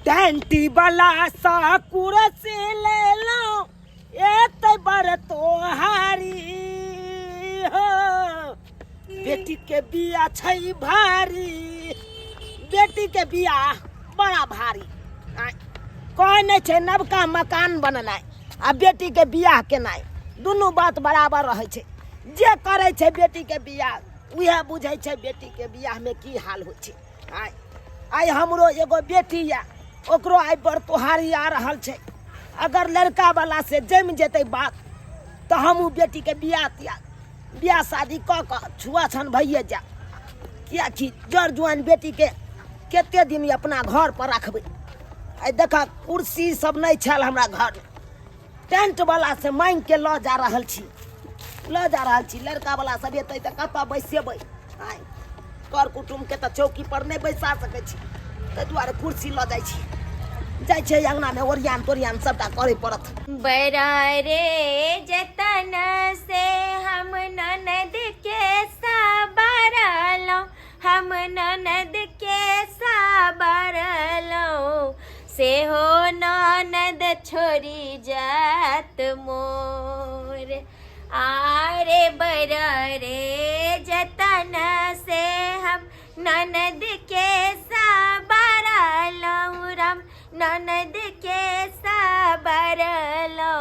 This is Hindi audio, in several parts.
टेंटी वाला सा कुर्सी ले लो एते बर तोहारी हो बेटी के बिया छै भारी बेटी के बिया बड़ा भारी कोई नहीं छै नवका मकान बननाइ आ बेटी के बियाह केनाइ दुनू बात बराबर रहे छै जे करे छै बेटी के बियाह उहे बुझै छै बेटी के बियाह में की हाल होइ छै आई हमरो एगो बेटी या ओकरो आई बड़ तोहारी आ रहल छै अगर लड़का वाला से जम जेतै बात तो हमू बेटी के बियाह शादी क छुआछन भइए जा किया कि जड़ जुआन बेटी के केते दिन अपना घर पर रखबै आई देखा कुर्सी सब नहीं छल हमरा घर में टेंट वाला से मांग के ल जा रहल छी लड़का वाला सब एतै त कतऽ बैसेबै आई कर कुटुम के त चौकी पर नहीं बैसा सकै छी ताहि दुआरे कुर्सी ल जाइ छै अंगना में ओरियान तोरियान सबटा करे पड़त बड़ा रे जतन से हम ननद के साबरलो हम ननद के साबरलो से हो ननद छोरी जात मोर आरे बड़ा रे जतन से हम ननद के साबरलो राम ननद के साबरलो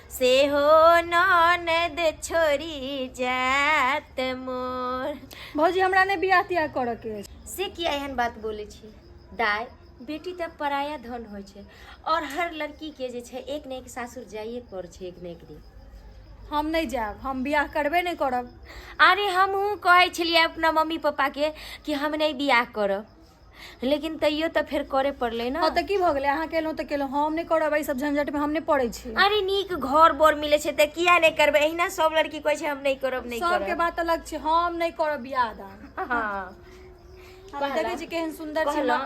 से हो ननद छोरी जात मोर। भौजी हमरा ने बियाह तियाह करऽ के से किया एहन बात बोले छी दाय बेटी तब पराया धन होइ छै और हर लड़की के जे छै एक ने एक सासुर जाइए पड़ छै एक ने एक दिन हम नहीं जाब हम बियाह करबे नहीं करब अरे हमहूँ कहै छलियै अपना मम्मी पापा के कि हम नहीं बियाह करब लेकिन तैयो तो फिर करे पड़ले ना। हाँ तो की भ गेलै अहाँ केलहुँ तो केलहुँ हम नहीं करब ई सब झंझट में हम नहीं पड़ै छी। अरे नीक घर बोर मिले छै त किया नहीं करबे एहिना सब लड़की कहै छै हम नहीं करब नहीं करब सबके बात अलग छै हम नहीं करब बियाह दान। हां हम देखे छी केहन सुंदर छै ना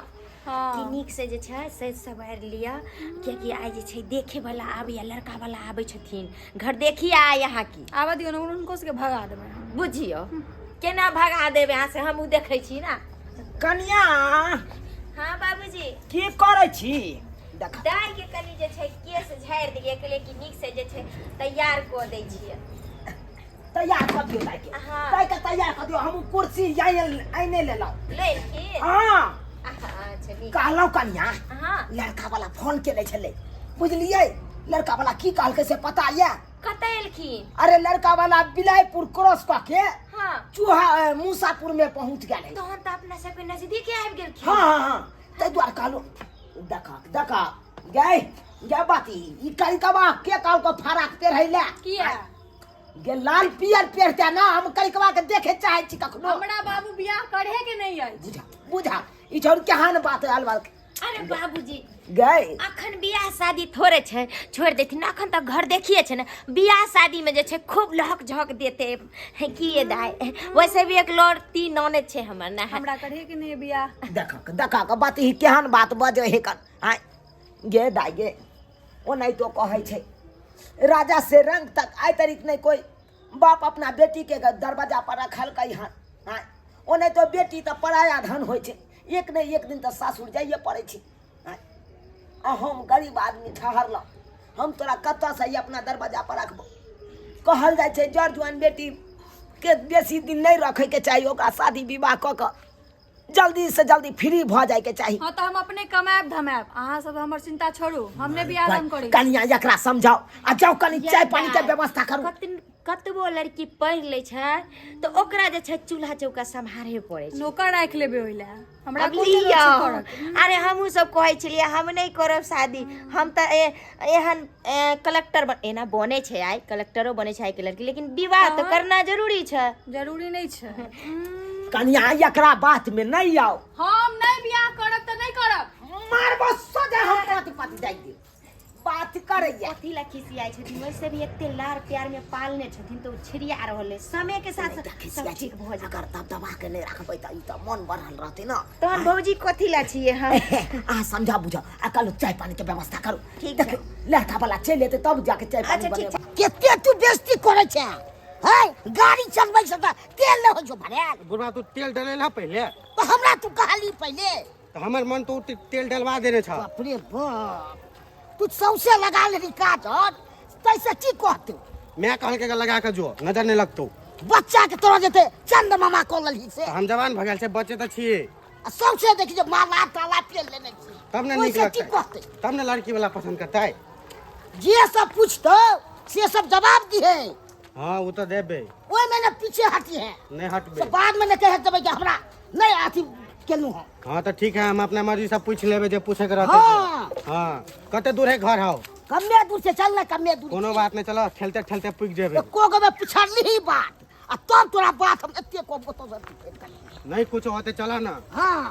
हाँ कि नीक से जे छै से सवार लिया कियाकि आइ जे छै देखे वाला आबैया लड़का वाला आबै छथिन घर देखिए आ यहाँ की आबा दियौ न उनको से भगा देबै बुझियो केना भगा देबै अहाँ से हमहू देखै छी ना। कन्या हाँ बाबूजी की करै छी देख दाई के कनी जे छै केस झाड़ दिए के लिए कि नीक से जे छै तैयार क दै छियै तैयार कर दियो दाई के हाँ दाई के तैयार कर दियो हम कुर्सी आइने ले लो ले की हां अच्छा नीक कहलौ कन्या हां लड़का वाला फोन केले छले बुझलियै लड़का वाला की कहलकै से पता ये कतै एलखिन अरे लड़का वाला बिलाईपुर क्रॉस क के हां चूहा मूसापुर में पहुंच गेलै तहन त अपना सब के नजदीक आबि गेलखिन। हां तै द्वार कहलौ देखा गए बाती ई करिकबा के कहल को फराक पेरहैले किया गे लाल पियर पेरते ना हम करिकबा के देखे चाहे छी कखनो हमरा बाबू बियाह करहे के नहीं आई बुझा ई छोड़ केहन बात अलवाल अरे बाबूजी गए अखन बियाह शादी थोड़े छै छोड़ देथिन अखन तक घर देखिए छै ना बियाह शादी में जे छै खूब लहक झहक देते की ये दाई वैसे भी एक लड़ती ननद छै हमर ना हमरा करहे के नहीं बियाह देखा के बात ही केहन बात बजे हे कन आय गे दाई गे ओ नहीं तो कहै छै राजा से रंग तक आइ तरीक नहीं कोई बाप अपना बेटी के दरवाजा पर रखल कई हन आय ओ नहीं तो बेटी तो पराया धन होइ छै एक नहीं एक दिन तो सासुर जाइए पड़े छी हम गरीब आदमी ठहरल हम तोरा कत से अपना दरवाजा पर रखबो कहल जाय छै जड़ जुआन बेटी के बेसी दिन नहीं रखे के चाहिए ओकरा शादी विवाह क के जल्दी से जल्दी फ्री भ जाए के चाहिए। हाँ तो हम अपने कमाएब धमाएब अहाँ सब हमर चिंता छोड़ू हमने बियाह दान करी कनिया एकरा समझाओ आ जाओ कनी चाय पानी के व्यवस्था करू कतबो लड़की पढ़ ले छै तो ओकरा जे छै चूल्हा चौका संभारे पड़े छै नौकर राख लेबे ओइला हमरा अरे हमहू सब कहै छलिए हम नहीं करब शादी हम त एहन कलेक्टर एना बने छै आइ कलेक्टरो बने छै आइ के लड़की लेकिन विवाह तो करना जरूरी छै जरूरी नहीं छै कनिया एकरा बात में नहीं आओ हम नहीं बियाह करब त नहीं करब मारबो सोजा हम पाती पाती जाई दे बात करैया कथी ला खिसियाई छथिन वैसे भी एते लार प्यार में पालने छथिन तो छिड़िया रहले समय के साथ सब ठीक भ जाए अगर तब दबा के नहीं रखबै त ई त मन बढ़ल रहते ना तहन भौजी कथी ला छिए हम आ समझा बुझा आ कल चाय पानी के व्यवस्था करू ठीक है लड़का वाला चल लेते तब जाके चाय पानी अच्छा, बनेबा ठीक केते तू बेइज्जती करे छै है गाड़ी चलबै छ त तेल ले हो जो भरे बुढ़वा तू तेल डलेला पहले तो हमरा तू कहली पहले तो हमार मन तो तेल डलवा देने छा। बाप रे बाप, तू सौसे लगा ले काज और तैसे की कहते मैं कहल के लगा के जो नजर नहीं लगतो। बच्चा के तोरा जेते चंद मामा कॉल ही से तो हम जवान भगल से बच्चे तो छिए, सौसे देखी जो माला ताला पेल लेने छी तब ना ओइसे निक की लगता कहते है, तब ना लड़की वाला पसंद करता है। जे सब पूछतो से सब जवाब दी है। हाँ वो तो देबे, ओए मैंने पीछे हटी है नहीं हटबे। तो बाद में न कहे तबे कि हमरा नहीं आती केलू हो। हाँ तो ठीक है, हम अपना मर्जी से पूछ लेबे जे पूछे के रहते। हाँ। हाँ कते दूर है घर आओ? कमे दूर से चल ना, कमे दूर कोनो बात नहीं, चलो खेलते खेलते पूछ जेबे। को गबे पुछाली ही बात आ तब तोरा बात हम एते को तो नहीं कुछ होते चला ना। हां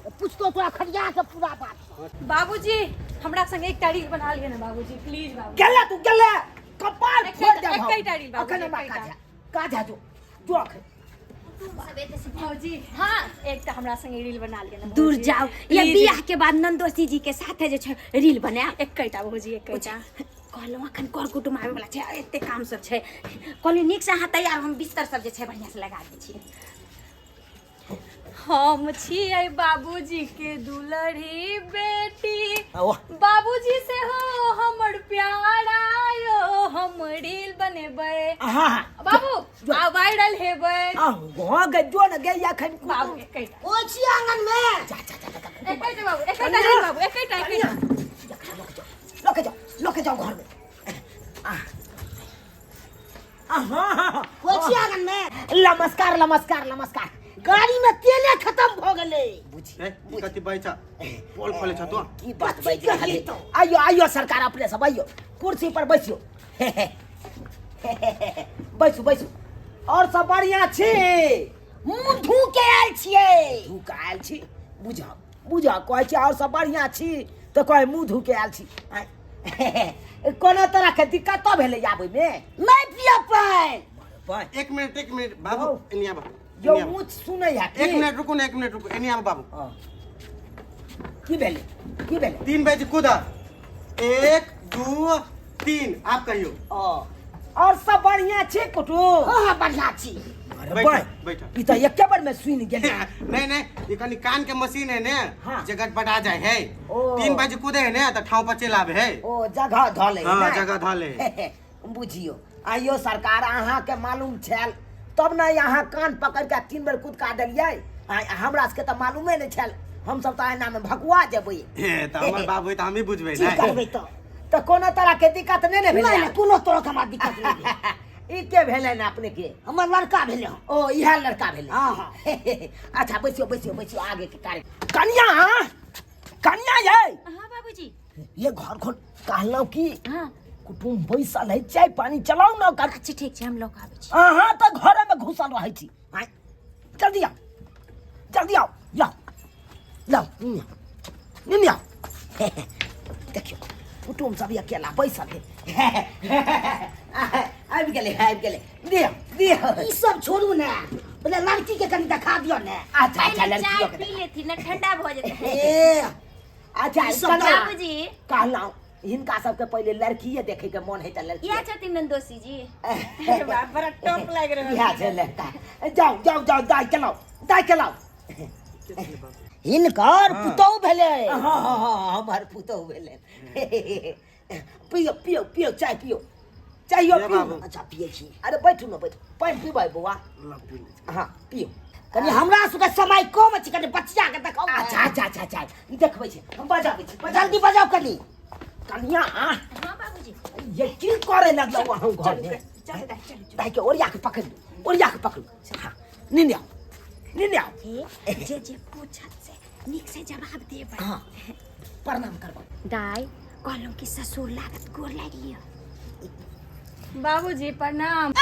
पूछतो तोरा खड़िया के पूरा बात। बाबूजी हमरा संग एक रील बना लिए ना बाबूजी, प्लीज बाबूजी। गेले तू गेले कपाल फोड़ दे। एकटा रील बाबूजी, अखन एकटा। का जा जो अखन बाबूजी हाँ एक हमरा संग रील बना लिए ना। दूर बाबूजी। जाओ, ये प्लीज। बियाह के बाद नंदोसी जी के साथे जे छै रील बनाया। एकटा बाबूजी एकटा। कहलहुँ अखन कर कुटुम आबै वाला छै, एते काम सब छै। कहलियै नीक से अहाँ तैयार, हम बिस्तर सब जे छै बढ़िया से लगा दै छी। हम छियै बाबूजी के दुलरी बेटी, वाह। बाबूजी से हो हमर प्यारा यो, हम रील बनेबै हां बाबू आ वायरल हेबै। आ हो गए जो न गए अखन बाबू एकटा ओछी आंगन में जा एकटा बाबू एकटा रील बाबू एकटा लोके जाओ घर में। हाँ ओछी आंगन में। नमस्कार नमस्कार नमस्कार। गाड़ी में तेले खत्म हो गले। ए कति बैचा पोल खोले छ तो की बात बैठ गई तो। आइयो आइयो सरकार अपने सब आइयो, कुर्सी पर बैसियो। बैसू बैसू। और सब बढ़िया छी? मुंह धू के आयल छियै। धू के आयल छी? बुझा बुझा कहै छी और सब बढ़िया छी तो कहे मुंह धू के आयल छी। कोनो तरह के दिक्कत तो भेले आबै में? नहीं पिया पाए। एक मिनट बाबू एनिया बाबू जो मुंह सुनै है। एक मिनट रुको एनिया बाबू। की भेले की भेले? 3 बजे कूदा, 1 2 3 आप कहियो। और सब बढ़िया छे कुटु? हां बढ़िया छी। बैठा ई तो एक बार में सुन गेले। नहीं ये कनी कान के मशीन है ने, हाँ। जगह बटा जाए है। ओ। 3 बजे कूदे है ने तो ठाव पर चल आवे है। ओ जगह धले। हाँ जगह धाले। बुझियो आइयो सरकार अहाँ के मालूम छल तब ना यहाँ कान पकड़ के 3 बेर कूद का देलिए। हमरा सबके तो मालूमे नहीं छल, हम सब तो एना में भगवा जेबै। तो हमर बाबू तो हम ही बुझबे की ना। करबै तो कोनो तरह के दिक्कत नहीं ने भेले? नहीं कोनो तरह के हमरा दिक्कत नहीं। ई के भेले ना अपने के? हमर लड़का भेले। ओ इहा लड़का भेले। हां अच्छा बैसियो आगे के कार्य। कन्या ये हाँ बाबूजी। ये घर खोल कहलौ की हाँ कुटुम बैसल है, चाय पानी चलाऊ ना कर। अच्छा ठीक छै, हम लोग आबै छी। अहाँ तो घरे में घुसल रहै छी। आइ जल्दी आओ लाओ निनिया। देखियो कुटुम सब अकेला बैसल है। आबि गेले दियो ई सब छोड़ू ना, बोले लड़की के कनी दिखा दियो ना। अच्छा चाय लड़की पी लेती ना, ठंडा भ जेतै। ए अच्छा बाबूजी कहलौ हिनका सबके पहले लड़कीए देखे के मन है त लड़की। या छथिन नंदोसी जी। बाप बड़ा टॉप लाग रहल। इहा छै लड़का। जाओ दाई चलाओ। हिनकर पुतौ भेले। हां हमर पुतौ भेले। पियो चाय पियो। अच्छा पिए छी। अरे बैठू ना बैठू, पानी पीबै बौआ। हां पियो। कनी हमरा सबके समय कम छै, कनी बच्चा के देखाओ। अच्छा देखबै छी हम बजाबै छी। जल्दी बजाओ कनी। कनिया हाँ बाबूजी। ये की करे लगलो वहां घर में? दाई के ओरिया के पकड़ू। हां निन्या जे पूछत से नीक से जवाब देबै। हां प्रणाम करबो। दाई कहलहुँ कि ससुर लागत, गोर लागि लिअ। बाबूजी प्रणाम।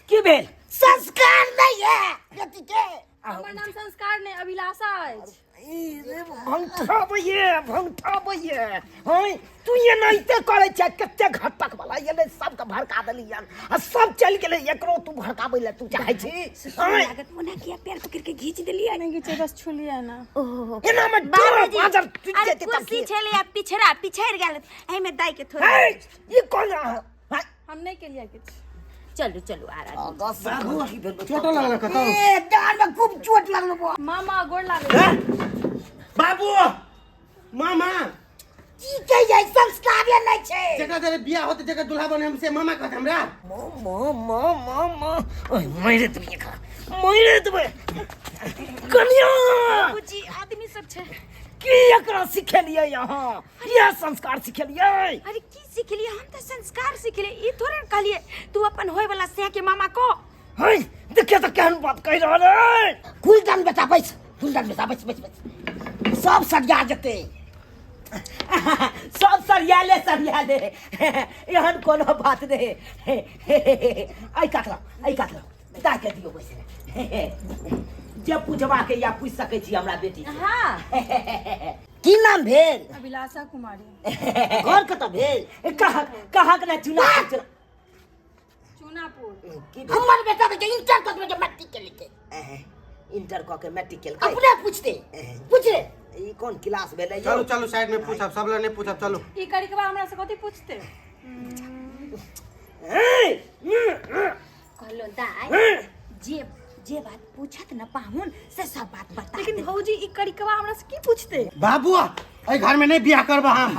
की भेल? संस्कार नहीं है बेटी के। हमर नाम संस्कार ने अभिलाषा अछि। भंगठाबैये हई तू ये नहिते करे छ। कते घटक वाला ये सबके भड़का देलियन आ सब चल गेले, एकरो तू भड़काबै ले तू चाहै छी? लागत मोना किया पैर पकड़ के घींच देलिए। नहीं घीचे बस छुलिए ना। ओहो एना में बाबूजी, बाजार अरे कुर्सी छले या पिछड़ा पिछड़ गेल, एहि में दाई के थोड़ा। ये कोन हम नहीं के लिए कुछ। चलू चलू आ रहा चोट लगल कतौ डाल में खूब चोट लगलो बा। मामा गोड़ लागे। बाबू मामा की के ये संस्कार नहीं छे। जेकरा तेरे बियाह होते जेकरा दुल्हा बने हमसे मामा कहत हमरा। ओए मेरे तो ये खा मेरे तो कन्या बाबूजी आदमी सब छे। की एकरा सिखेलिए यहाँ ये संस्कार सिखेलिए। अरे की सिखलिए? हम तो संस्कार सिखले। ई थोड़े कहलिए तू अपन होय वाला से के मामा को। है देखिए तो केहन बात कह रहल है। कुलदान बेटा बैठ, कुलदान बेटा बैठ बैठ बैठ। सब सरिया जते सब सरिया ले एहन कोनो बात नहीं। आई काट लो दा के दियो बैसे। जे पूछबा के या पूछ सकै छी हमरा बेटी। हां की नाम भेल? अभिलाषा कुमारी। घर कतऽ भेल? कहाँ के ना चुना चूनापुर। हमर बेटा के इंटर कऽ के मैट्रिक के लिखे। इंटर कऽ के मैट्रिक के अपने पूछ रे ई कौन क्लास भेलै? चलो चलो साइड में पूछब सब ला नहीं पूछब चलो। ई करी के बाद हमरा से कथि पूछते? कहलो दाई जे बात पूछत न पाहुन से सब बात बता। लेकिन भौजी ई करी के बाद हमरा से की पूछते? बाबू ए घर में नहीं बियाह करबा हम।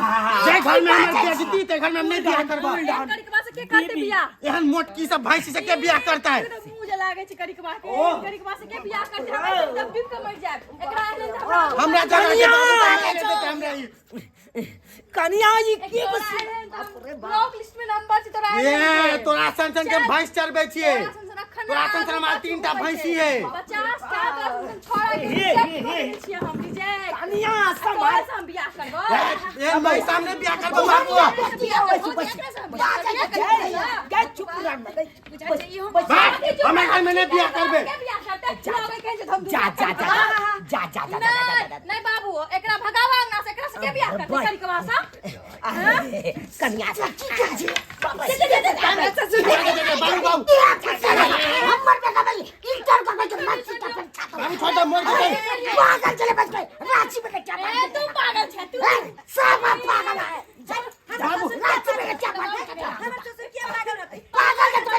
जे घर में हमर बेइज्जती ते घर में हम नहीं बियाह करबा। करी के बाद से के करते बियाह? एहन मोटकी सब भैंसी से के बियाह करता है? मुंह जे लागे छै करी के बाद के। करी के बाद से के बियाह करते? हम तब दिन के मर जाब। एकरा एहन हमरा हमरा जगह के बाबू काहे ले देते हमरा ई। कन्या जी की ब्लॉक लिस्ट में नाम बाची तोरा। ए तोरा सन के भैंस चरबै छिए। तोरा सन हमार 3 टा भैंसी है। 50 का छोड़ा के हम रिजेक्ट। कन्या समाज हम बियाह करबो। ए मैं सामने बियाह करबो बाबू। क्या चुप रह हमें घर में नहीं बियाह करबे। जा नहीं बाबू एकरा भगावा ना से एकरा से के बियाह करते करी के भाषा। कन्या बाबू बाबू हमर बेटा भाई इंटर कर के मैट्रिक का छात्र बाबू छोड़ दे मोर के। पागल चले बच गए रांची में क्या ए तू पागल छे तू। सब पागल है बाबू रांची में क्या बात कर रहा है? हमर ससुर के पागल होते। पागल के तो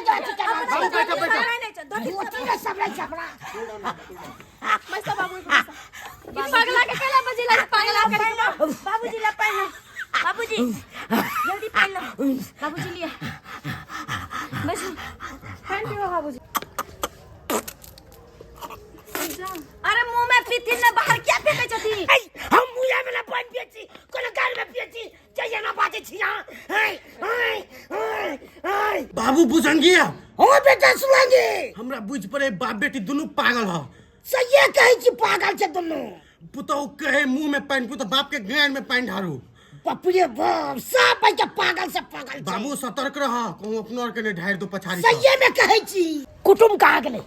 बाबू बैठो बैठो। नहीं चल वो तीन सब नहीं छपड़ा। मैं सब बाबू को पागला के केला बजिला पागला करे ना। बाबूजी ला पहन लो। बाबूजी जल्दी पहन लो। बाबूजी लिया बस पहन के बाबूजी। अरे मुंह में पीती न बाहर क्या फेंके छथी? हम मुया में ना पानी पियची कोनो गाल में पियची चाहिए ना बाजे छिया। बाबू बुझंगिया ओ बेटा सुनांगे हमरा बुझ पड़े बाप बेटी दोनों पागल ह। सही कहे छी पागल छे दोनों। पुतौ कहे मुंह में पानी पुतो बाप के गान में पानी ढारू। बापरे बाप सब बच्चा पागल से पागल छे। बाबू सतर्क रह कहूं अपनो और के ने ढार दो पछाड़ी। सही में कहे छी। कुटुम कहाँ गेले?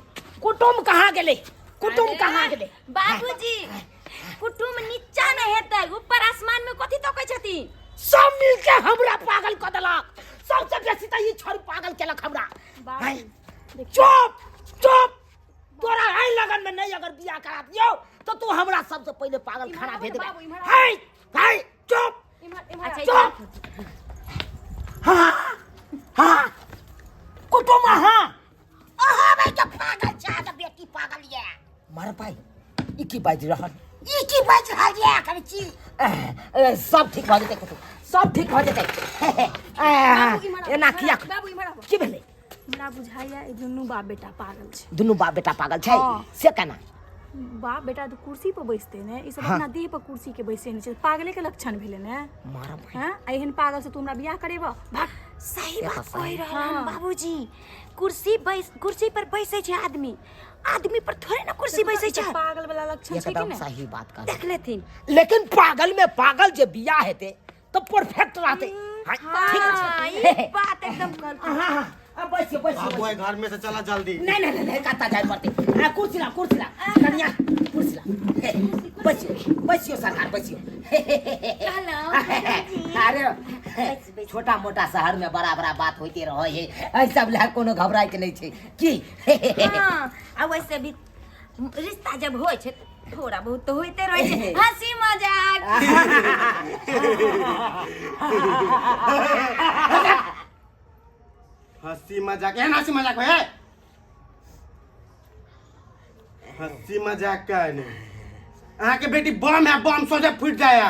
कुटुम कहाँ गेले? कुटुम कहाँ गेले? बाबूजी कुटुम नीचा न हेतै ऊपर आसमान में कथि तकै छथि? सब मिलके हमरा पागल क देलक। सबसे बेसी त ई छोरी पागल केलक हमरा। चुप चुप तोरा है लगन में नहीं अगर बियाह करा दियो तो तू हमरा सबसे पहले पागल खाना भेज दे। हाय चुप। अच्छा चुप। हाँ कुटुम हाँ भाई तो पागल छा तो बेटी पागल ये मार भाई ई की बाज रहल ये करे छी। सब ठीक भ जेतै कुटुम सब ठीक भ जेतै। एना किया बाबू इमरा की भेलै? हमरा बुझाइया ई दुनू बाप बेटा पागल छै। दुनू बाप बेटा पागल छै से केना? बाप बेटा तो कुर्सी पर बैसते ने ई सब अपना देह पर कुर्सी के बैसे नहीं छै। पागले के लक्षण भेले ने। मारा भाई हैं एहन पागल से तू हमरा बियाह करेबा? भाग। सही बात कहि रहल बाबूजी। कुर्सी पर बैसे छै आदमी पर थोड़े ना कुर्सी बैसे छै। पागल वाला लक्षण छै कि एकदम नहीं? सही बात कर। देख लेथिन। लेकिन पागल में पागल जे बियाह हेते तो परफेक्ट रहते। हाँ ये बात एकदम गलत। हां अब बैसियो बाबू ए घर में से चला जल्दी। नहीं काता जाए पड़ते। कुर्सी ला कन्या कुर्सी ला बैसियो सरकार बैसियो। अरे छोटा मोटा शहर में बड़ा बात होते रहे है ऐसा ला कोनो घबराए के नहीं छे की। हां आ वैसे भी रिश्ता जब होय छै थोड़ा बहुत तो होते रहे छै हंसी मजाक। हंसी मजाक एहन हंसी मजाक है हंसी मजाक का नहीं अहाँ के बेटी बम है बम सोचे फूट जाए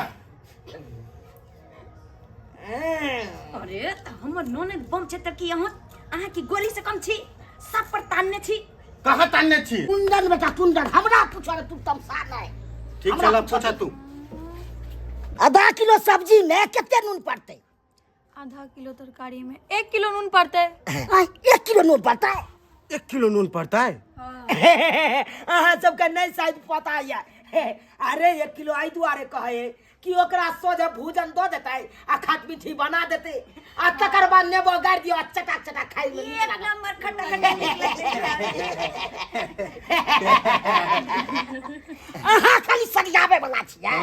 अरे त हमर ननद बम छै त कि अहाँ की गोली से कम छी सब पर तानने छी कहाँ तानने छी कुंदन बेटा कुंदन हमरा पूछो रे तू तमसा नहीं ठीक चल अब पूछा तू आधा किलो सब्जी में कितने नून पड़ते आधा किलो तरकारी में 1 किलो नून पड़ता है। 1 किलो नून पड़ता है 1 किलो नून पड़ता है अहाँ सबके नहीं शायद पता है अरे 1 किलो आई दुआरे कहे कि ओकरा सोझे भोजन दो देते आ खट मीठी बना देते आ तकर बाद नेबो गाड़ दियो आ चटाक चटाक खाई में एक नंबर खट्टा खट्टा अहाँ खाली सरियावे वाला छियै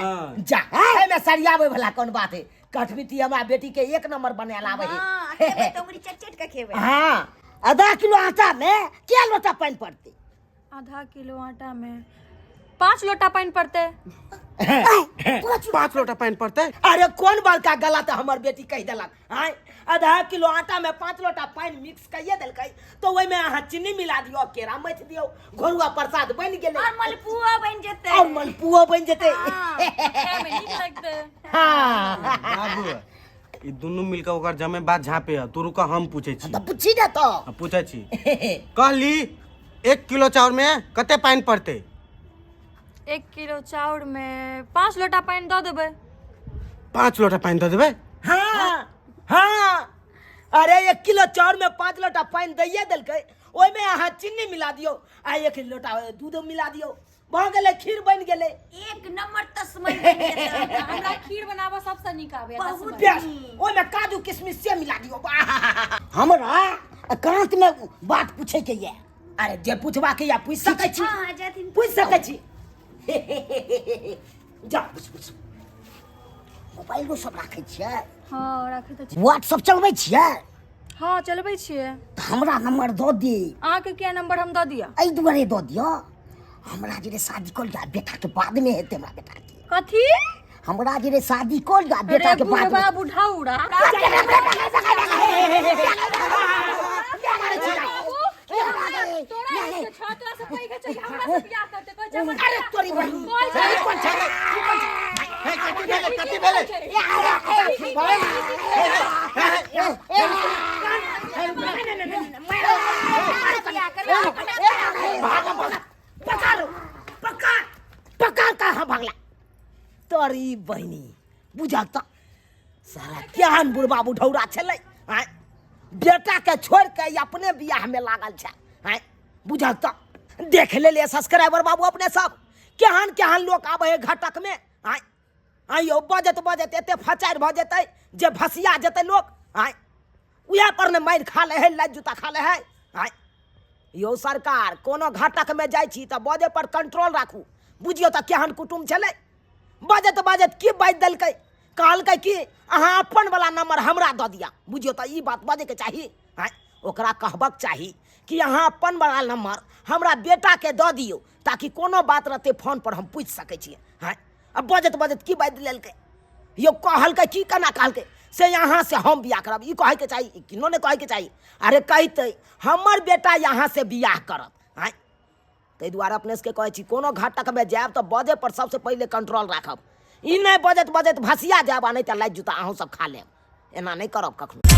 जा एमे सरियावे वाला कोन बात है कट मीठी हमरा बेटी के 1 नंबर बना लावे हां है खेबे तो उरी चट के खेबे हां आधा किलो आटा में क्या लोटा पानी पड़ती आधा किलो आटा में 5 लोटा पानी पड़ते है। 5 लोटा पानी पड़ता है अरे कौन बाल का गलत हमर बेटी कह देलक आय आधा किलो आटा में 5 लोटा पानी मिक्स कइए देलकै तो ओइ में अहाँ चीनी मिला दियो केरा मथ दियो घोरुआ प्रसाद बन गेलै और मलपुआ बन जेते और मलपुआ बन जेते खाए में नीक लगते है। हां बाबू ई दुनु मिलकर ओकर जमे बात झापे है तू रुका हम पूछे छी तो पूछी ना तो पूछे छी कहली 1 किलो चाउर में कते पानी पड़ते 1 किलो चाउर में 5 लोटा पानी दो देबे 5 लोटा पानी दे देबे हां हां अरे 1 किलो चाउर में 5 लोटा पानी दैये देलकै ओइ में अहाँ चीनी मिला दियो आ 1 लोटा दूध मिला दियो भ गेलै खीर बन गेलै एक नंबर तस्मै बन जेते हमरा खीर बनाबा सबसे नीक आवे बहुत प्याज ओइ में काजू किशमिश से मिला दियो हमरा एकांत में बात पूछे के ये अरे जे पूछबा के या पूछ सकै छी हां जाथिन पूछ सकै छी जा पूछ मोबाइल सब राखै छियै हां राखै त छी व्हाट्सएप चलबै छियै हां चलबै छियै त हमरा नंबर दो दे अहाँ के क्या नंबर हम द दिया एहि दुआरे दो दियो हमरा जे शादी कोल जा बेटा के बाद में हेते हमरा बेटा के कथी हमरा जे शादी कोल जा बेटा के बाद में बुढ़ाउड़ा छात्रा से कहि के चाहिए हमरा से बियाह करते कोई जमा अरे तोरी बहन कौन छै कथी भेले पका कहाँ भागला तोरी बहनी बुझल त सारा केहन बुढ़बा बुढ़ौरा छलै आय बेटा के छोड़ के अपने बियाह में लागल छै आय बुझल त देख ले सब्सक्राइबर बाबू अपने सब केहन केहन लोग आबे है घटक में आय आइयो बजत बजत एते फचार भ जेतै जे भसिया जेतै लोग आय उहे पर ने मार खा ले है लाज जूता खा ले है आय यो सरकार कोनो घटक में जाइ छी त बजे पर कंट्रोल राखू बुझियो त केहन कुटुम छलै बजत बजत की बाज देलकै कहलकै कि अहाँ अपन वाला नंबर हमरा द दिया बुझियो त ई बात बजे के चाही आय ओकरा कहबक चाही कि अहाँ अपन वाला नंबर हमरा बेटा के द दियो ताकि कोनो बात रहते फोन पर हम पूछ सकै छियै हां अब बजत बजत की बाज लेलकै यो कहलकै की केना कहलकै से यहाँ से हम बियाह करब ई कहे के चाहिए किनो ने कहे के चाहिए अरे कहते हमर बेटा यहाँ से बियाह करत आय ताहि दुआरे अपने से कहे छी कोनो घाटक में जायब तो बजे पर सबसे पहले कंट्रोल राखब ई नहीं बजत बजत भसिया जायब आ नहीं तो लाइट जूता अहूँ सब खा लेब एना नहीं करब कखनो।